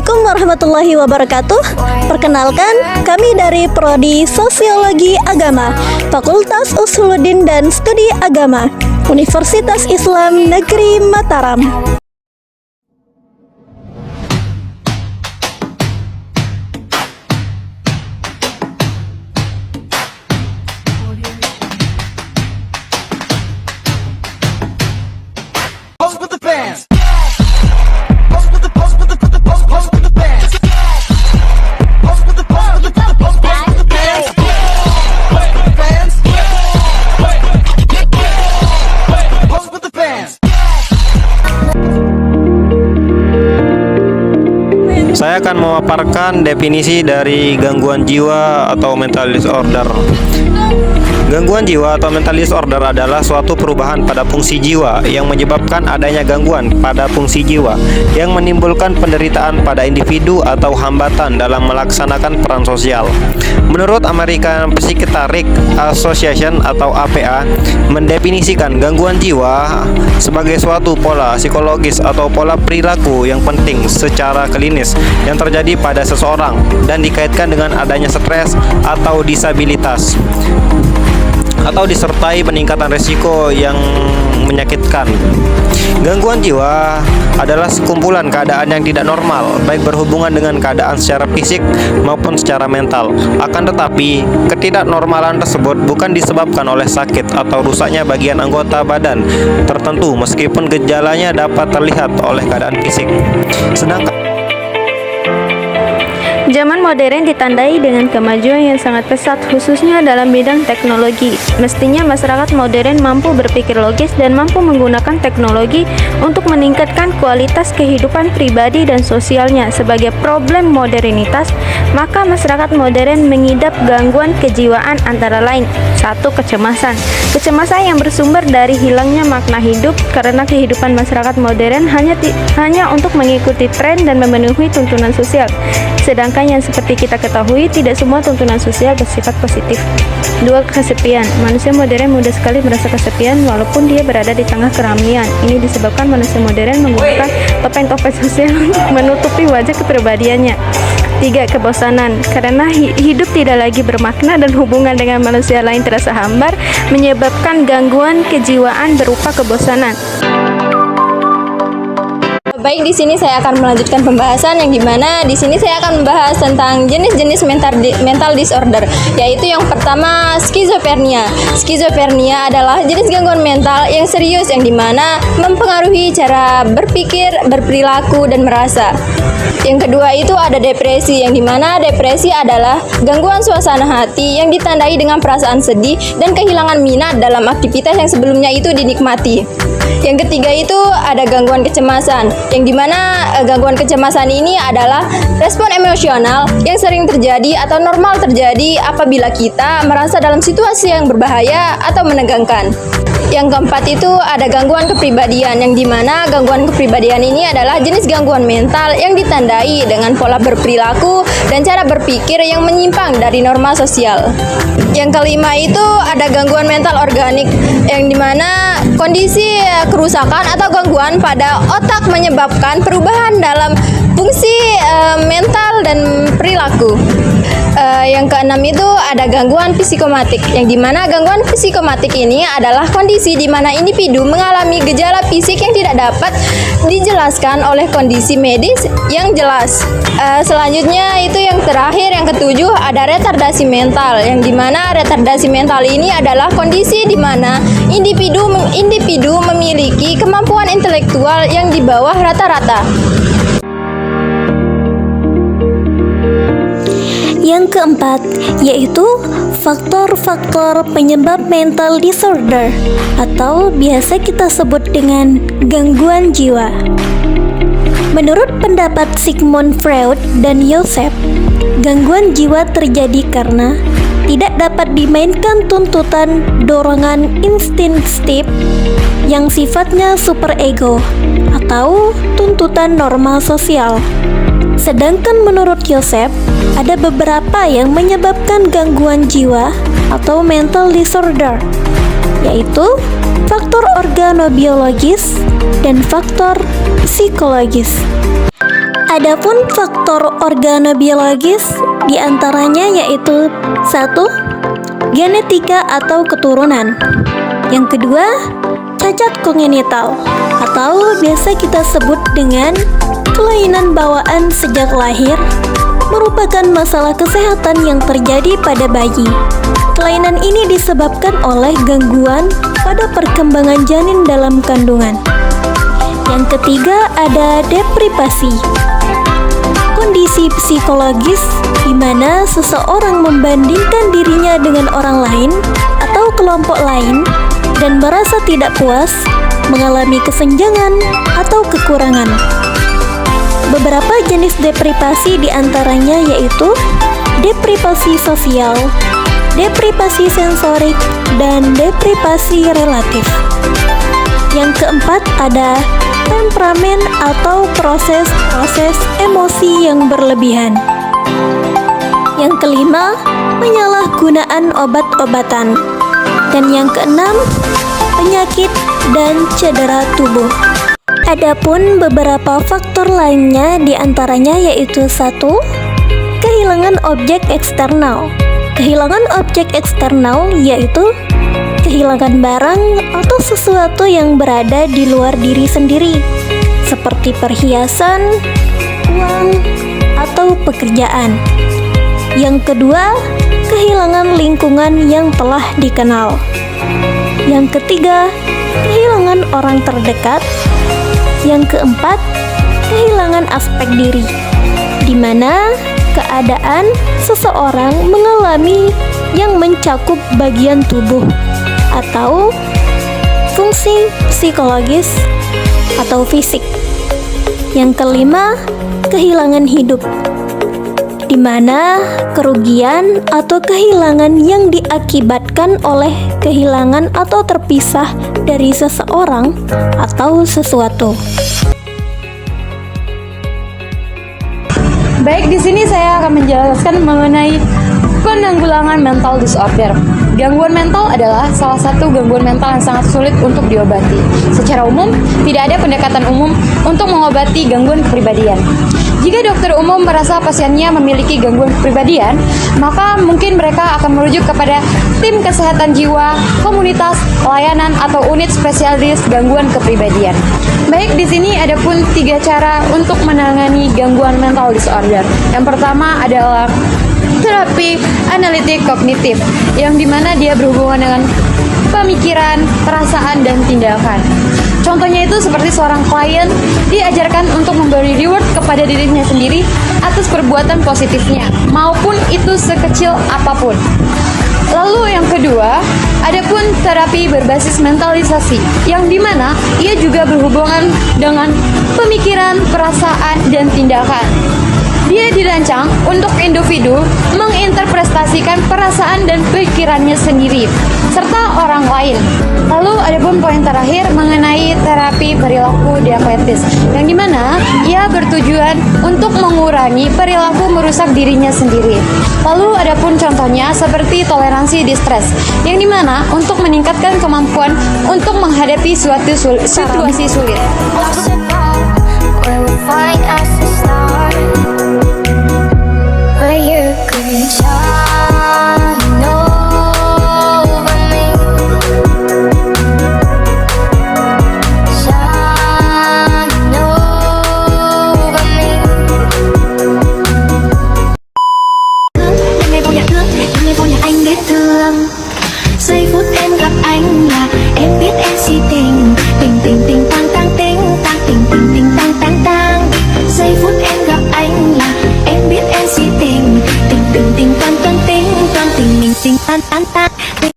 Assalamualaikum warahmatullahi wabarakatuh. Perkenalkan, kami dari Prodi Sosiologi Agama, Fakultas Usuluddin dan Studi Agama, Universitas Islam Negeri Mataram. Saya akan memaparkan definisi dari gangguan jiwa atau mental disorder. Gangguan jiwa atau mental disorder adalah suatu perubahan pada fungsi jiwa yang menyebabkan adanya gangguan pada fungsi jiwa yang menimbulkan penderitaan pada individu atau hambatan dalam melaksanakan peran sosial. Menurut American Psychiatric Association atau APA, mendefinisikan gangguan jiwa sebagai suatu pola psikologis atau pola perilaku yang penting secara klinis yang terjadi pada seseorang dan dikaitkan dengan adanya stres atau disabilitas atau disertai peningkatan risiko yang menyakitkan. Gangguan jiwa adalah sekumpulan keadaan yang tidak normal, baik berhubungan dengan keadaan secara fisik maupun secara mental. Akan tetapi, ketidaknormalan tersebut bukan disebabkan oleh sakit atau rusaknya bagian anggota badan tertentu, meskipun gejalanya dapat terlihat oleh keadaan fisik. Zaman modern ditandai dengan kemajuan yang sangat pesat, khususnya dalam bidang teknologi. Mestinya masyarakat modern mampu berpikir logis dan mampu menggunakan teknologi untuk meningkatkan kualitas kehidupan pribadi dan sosialnya. Sebagai problem modernitas, maka masyarakat modern mengidap gangguan kejiwaan antara lain: 1. Kecemasan. Kecemasan yang bersumber dari hilangnya makna hidup karena kehidupan masyarakat modern hanya untuk mengikuti tren dan memenuhi tuntunan sosial. Sedangkan yang seperti kita ketahui, tidak semua tuntunan sosial bersifat positif. 2. Kesepian. Manusia modern mudah sekali merasa kesepian walaupun dia berada di tengah keramaian. Ini disebabkan manusia modern menggunakan topeng-topeng sosial untuk menutupi wajah kepribadiannya. 3. Kebosanan. Karena hidup tidak lagi bermakna dan hubungan dengan manusia lain terasa hambar, menyebabkan gangguan kejiwaan berupa kebosanan. Baik, di sini saya akan melanjutkan pembahasan yang dimana di sini saya akan membahas tentang jenis-jenis mental disorder, yaitu yang pertama skizofrenia. Skizofrenia adalah jenis gangguan mental yang serius yang dimana mempengaruhi cara berpikir, berperilaku, dan merasa. Yang kedua itu ada depresi, yang dimana depresi adalah gangguan suasana hati yang ditandai dengan perasaan sedih dan kehilangan minat dalam aktivitas yang sebelumnya itu dinikmati. Yang ketiga itu ada gangguan kecemasan, yang dimana gangguan kecemasan ini adalah respon emosional yang sering terjadi atau normal terjadi apabila kita merasa dalam situasi yang berbahaya atau menegangkan. Yang keempat itu ada gangguan kepribadian, yang dimana gangguan kepribadian ini adalah jenis gangguan mental yang ditandai dengan pola berperilaku dan cara berpikir yang menyimpang dari norma sosial. Yang kelima itu ada gangguan mental organik, yang dimana kondisi kerusakan atau gangguan pada otak menyebabkan perubahan dalam fungsi mental dan perilaku. Yang keenam itu ada gangguan psikomatik, yang dimana gangguan psikomatik ini adalah kondisi di mana individu mengalami gejala fisik yang tidak dapat dijelaskan oleh kondisi medis yang jelas. Selanjutnya itu yang terakhir, yang ketujuh, ada retardasi mental, yang dimana retardasi mental ini adalah kondisi di mana individu memiliki kemampuan intelektual yang di bawah rata-rata. Yang keempat, yaitu faktor-faktor penyebab mental disorder atau biasa kita sebut dengan gangguan jiwa. Menurut pendapat Sigmund Freud dan Joseph, gangguan jiwa terjadi karena tidak dapat dimainkan tuntutan dorongan instinktif yang sifatnya superego atau tuntutan normal sosial. Sedangkan menurut Joseph, ada beberapa yang menyebabkan gangguan jiwa atau mental disorder, yaitu faktor organobiologis, dan faktor psikologis. Adapun faktor organobiologis diantaranya yaitu 1. Genetika atau keturunan. Yang kedua, cacat kongenital atau biasa kita sebut dengan kelainan bawaan sejak lahir, merupakan masalah kesehatan yang terjadi pada bayi. Kelainan ini disebabkan oleh gangguan pada perkembangan janin dalam kandungan. Yang ketiga ada deprivasi. Kondisi psikologis di mana seseorang membandingkan dirinya dengan orang lain atau kelompok lain dan merasa tidak puas, mengalami kesenjangan atau kekurangan. Beberapa jenis deprivasi diantaranya yaitu deprivasi sosial, deprivasi sensorik, dan deprivasi relatif. Yang keempat ada temperamen atau proses-proses emosi yang berlebihan. Yang kelima, penyalahgunaan obat-obatan. Dan yang keenam, penyakit dan cedera tubuh. Adapun beberapa faktor lainnya diantaranya yaitu 1. Kehilangan objek eksternal. Kehilangan objek eksternal yaitu kehilangan barang atau sesuatu yang berada di luar diri sendiri, seperti perhiasan, uang, atau pekerjaan. Yang kedua, kehilangan lingkungan yang telah dikenal. Yang ketiga, kehilangan orang terdekat. Yang keempat, kehilangan aspek diri, di mana keadaan seseorang mengalami yang mencakup bagian tubuh atau fungsi psikologis atau fisik. Yang kelima, kehilangan hidup, di mana kerugian atau kehilangan yang diakibatkan oleh kehilangan atau terpisah dari seseorang atau sesuatu. Baik, di sini saya akan menjelaskan mengenai penanggulangan mental disorder. Gangguan mental adalah salah satu gangguan mental yang sangat sulit untuk diobati. Secara umum, tidak ada pendekatan umum untuk mengobati gangguan kepribadian. Jika dokter umum merasa pasiennya memiliki gangguan kepribadian, maka mungkin mereka akan merujuk kepada tim kesehatan jiwa, komunitas, layanan, atau unit spesialis gangguan kepribadian. Baik, di sini ada pun 3 cara untuk menangani gangguan mental disorder. Yang pertama adalah terapi analitik kognitif, yang dimana dia berhubungan dengan pemikiran, perasaan, dan tindakan. Contohnya itu seperti seorang klien diajarkan untuk memberi reward kepada dirinya sendiri atas perbuatan positifnya, maupun itu sekecil apapun. Lalu yang kedua, ada pun terapi berbasis mentalisasi, yang dimana ia juga berhubungan dengan pemikiran, perasaan, dan tindakan. Dia dirancang untuk individu menginterpretasikan perasaan dan pikirannya sendiri, serta orang lain. Lalu ada pun poin terakhir mengenai terapi perilaku diakletis, yang dimana ia bertujuan untuk mengurangi perilaku merusak dirinya sendiri. Lalu ada pun contohnya seperti toleransi distres, yang dimana untuk meningkatkan kemampuan untuk menghadapi suatu situasi sulit. Giây phút em